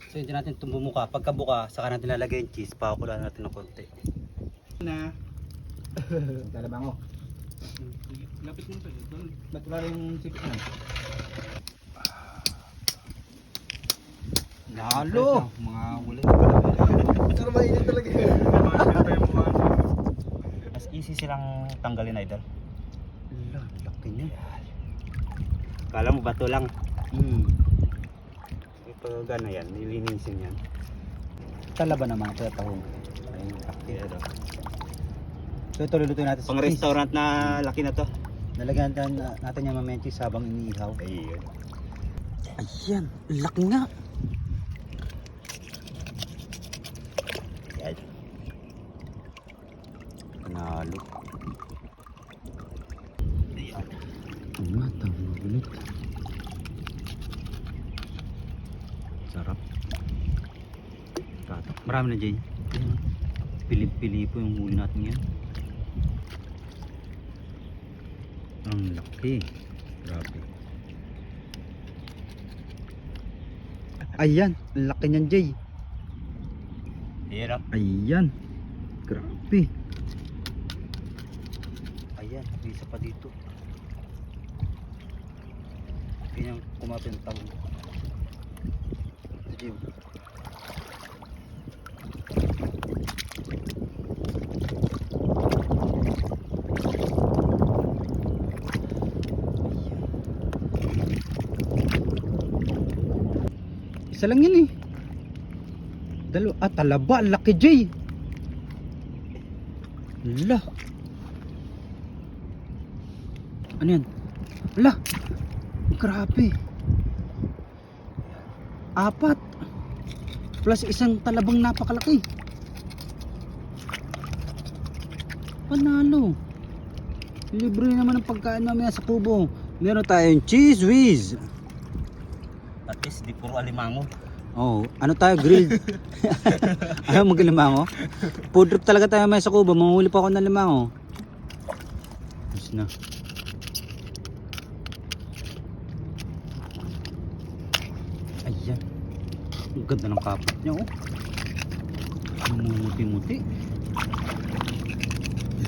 So hindi natin itong bumuka. Pagkabuka, saka natin lalagay yung cheese. Pakukulaan natin ng konti. Na. Talabango. Lapit mo ito. Ba't wala yung sipit na? Lalo! Mga ulit. Pero mainit talaga. Mas easy silang tanggalin, idol. Laki niya. Kala mo bato lang. Ito gana yan, nilinisin yan. Talaba naman ito tahong. Ayun, laki. So ito lulutuin natin sa Pang cheese. restaurant na laki na to. Nalagyan natin yung mamaya cheese habang iniihaw. Ayun. Ayan, laki nga. Yan. Panalo. Ayan. Matang magulit. Sarap. Tatak. Marami na dyan. Pili-pili po yung huli natin yan. Ang laki. Grabe. Ayan, laki niyan, Jay. Hirap. Ayan. Grabe. Ayan, may isa pa dito. Yan yung kumapin ng tawon. Ito yun. Isa lang yan eh. Talaba, laki, Jay. Ala. Ano yan? Ala. Grabe. 4 plus isang talabang napakalaki. Panalo. Libre naman ang pagkain mamaya sa kubo. Meron tayong cheese whiz. At least di puro alimango. Oh, ano tayo, grilled? Ayaw mag-limango? Food trip talaga tayo may sa kubo. Mamuli pa ako ng limango. Yes na. Ayan. Ang ganda ng kapit niya, oh. Muti-muti.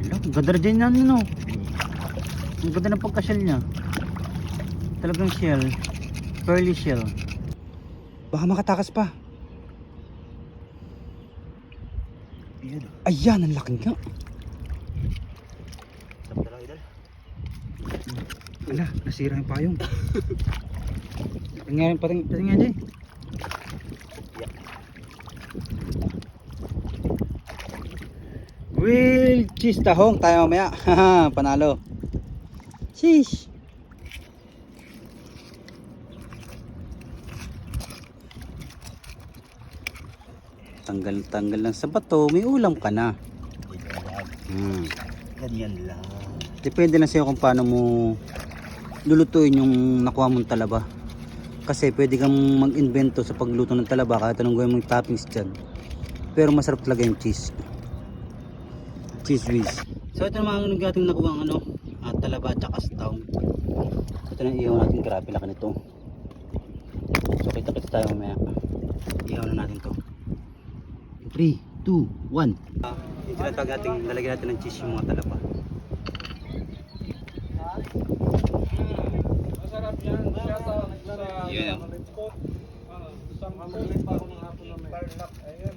Ang ganda na dyan yan, no? Ang ganda ng pagka-shell niya. Talagang shell. Pearly shell. Baka makatakas pa. Ayan. Ayan, ang laki nga. Sarap talaga idol. Ala, nasira yung payong. Patingin, patingin dyan. Will cheese tahong tayo mamaya. Haha, panalo. Sheesh. Tanggal lang sa bato, may ulam ka na. Ganyan lang. Depende lang sa'yo kung paano mo lulutuin yung nakuha mong talaba. Kasi pwede kang mag-invento sa pagluto ng talaba kahit anong gawin mong toppings dyan. Pero masarap talaga yung cheese. Cheese whiz. So ito naman ang ating nakuha ang talaba at saka staong. So ito na ihaw natin, grabe laki nito. So kita-kita tayo mamaya. Ihaw na natin to. 3, 2, 1. Yung tinatawag natin, lalagyan natin ng cheese yung mga talaba. Masarap yan. Yan. Tarlac. Ayun.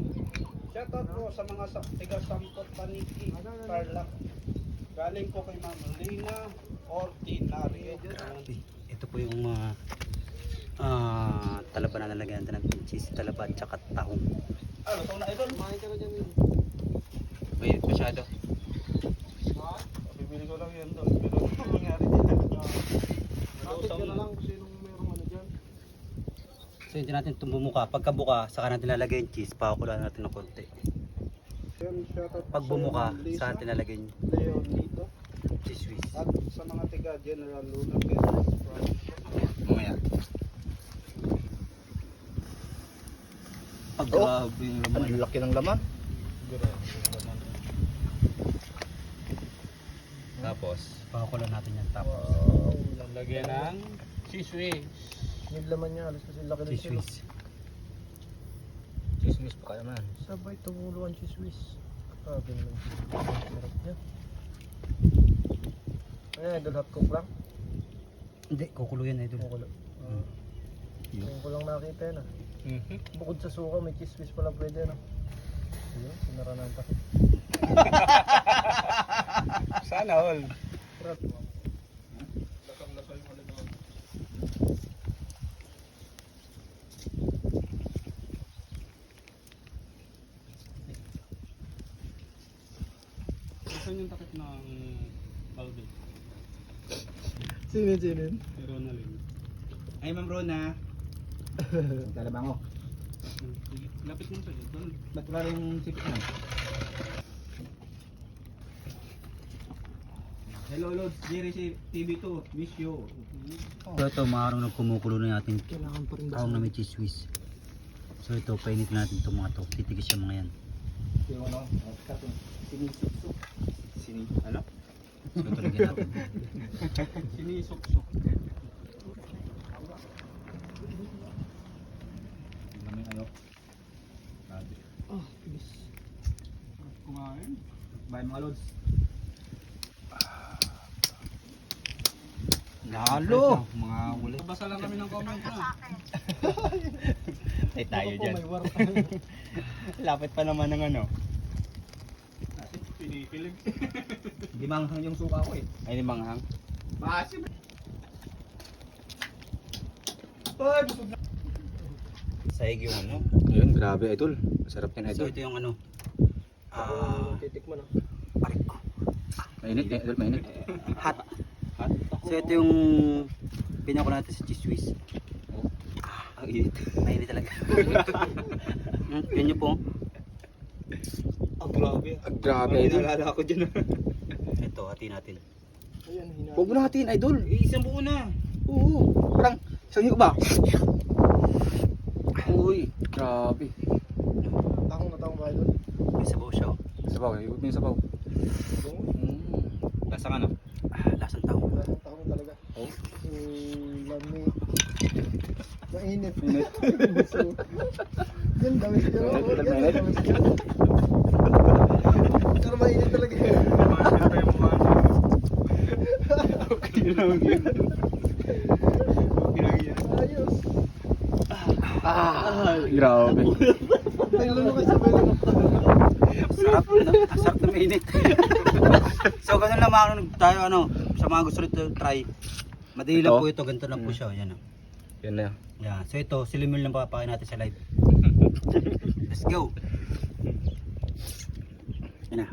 Shoutout po sa mga tiga Sampot Paniki. Tarlac. Galing po kay Ma'am Lina Ordinario. Ito po yung mga talaba na nalagyan natin ng cheese, talaba at saka tahong. Ano, ito na idol. Mahin ka na dyan yun. Mainit masyado. Ha? Bibili ko lang yan doon. Pero ano nangyari dyan? Kapit ka na lang kung sinong merong ano dyan. So hindi natin itong bumuka. Pagkabuka, saka natin lalagay yung cheese, pakukulaan natin ng konti. Yan, shoutout po Pag sa bumuka, Ma'am Lisa saka natin lalagay yung Leonito. cheese whiz. At sa mga tiga General Luna. Mamaya. Grabe yung laman. Ang laki ng laman. Tapos, pakukulaan natin yan. Tapos, Wow. Lagyan ng cheese whiz. Yung laman niya, alas kasi laki ng cheese sila. whiz. chismis pa kaya man. Sabay tumulo ang chismis. Grabe naman. Sarap niya. Ayan, idol, hot cook lang. Hindi, kukulo yan idol. Kukulo. Ngayon ko lang nakita yan ah. Bukod sa suka, may chismis pala pwede no. Ayun, sinaranan pa. Sana all. Sarap. Saan yung takip ng balde? Sinin. Si Ronaldin. Ay, Ma'am Rona. Talabang ako. Sige, lapit mo sa'yo. Ba't wala yung sipit na? Hello, Lods. Jerry si TV2. Miss you. So ito, maharong kumukulo na natin. Kailangan pa rin Tahong na may chismis. So ito, painit natin itong mga to. Titigis yung mga yan. yung ano, sinisipsop. Ano? So ito lagyan natin. Sinisok-sok. Ano? Oh, bilis. Kumain. Bye mga lods. Lalo! Mga ulit. Basa lang kami ng comment na. Ay tayo Ako po, dyan. may war. Lapit pa naman ng ano. Pinipilig. Di manghang yung suka ko eh. Ay di manghang. Maasim. Saig yung ano. Ayun, grabe idol. Sarap yan So idol. ito yung ano. Titikman ah. Mainit eh, idol, mainit. Hot. So ito yung pinako natin sa chismis. Ang init. Mainit talaga. Yan nyo po. Ang grabe. Ang grabe idol. Nalala ako dyan. Ito, hati natin. Ayan, hina. Huwag mo na hatiin idol. Isang buo na. Oo. Parang, isang hiyo ba? Uy, grabe. Takong na takong idol. May sabaw siya. Oh. Sabaw, hiwag mo yung sabaw. Lasang ano? Lasang tao. Takong talaga. Oh. Lami. Mainit. Mainit. So, yan, dawis ka. Mainit, mainit. Pero mainit talaga. Okay lang yun. Okay lang yun. Ayos. Grabe. Tingnan mo kasi sabay lang. Sarap na. Sarap na mainit. So ganun lang mga tayo ano. Sa mga gusto nito try. Madali lang Ito? po ito. Ganito lang po siya. Yan. Yan na. Yan. So ito, silimil lang papakain natin sa live. Let's go. Yan na.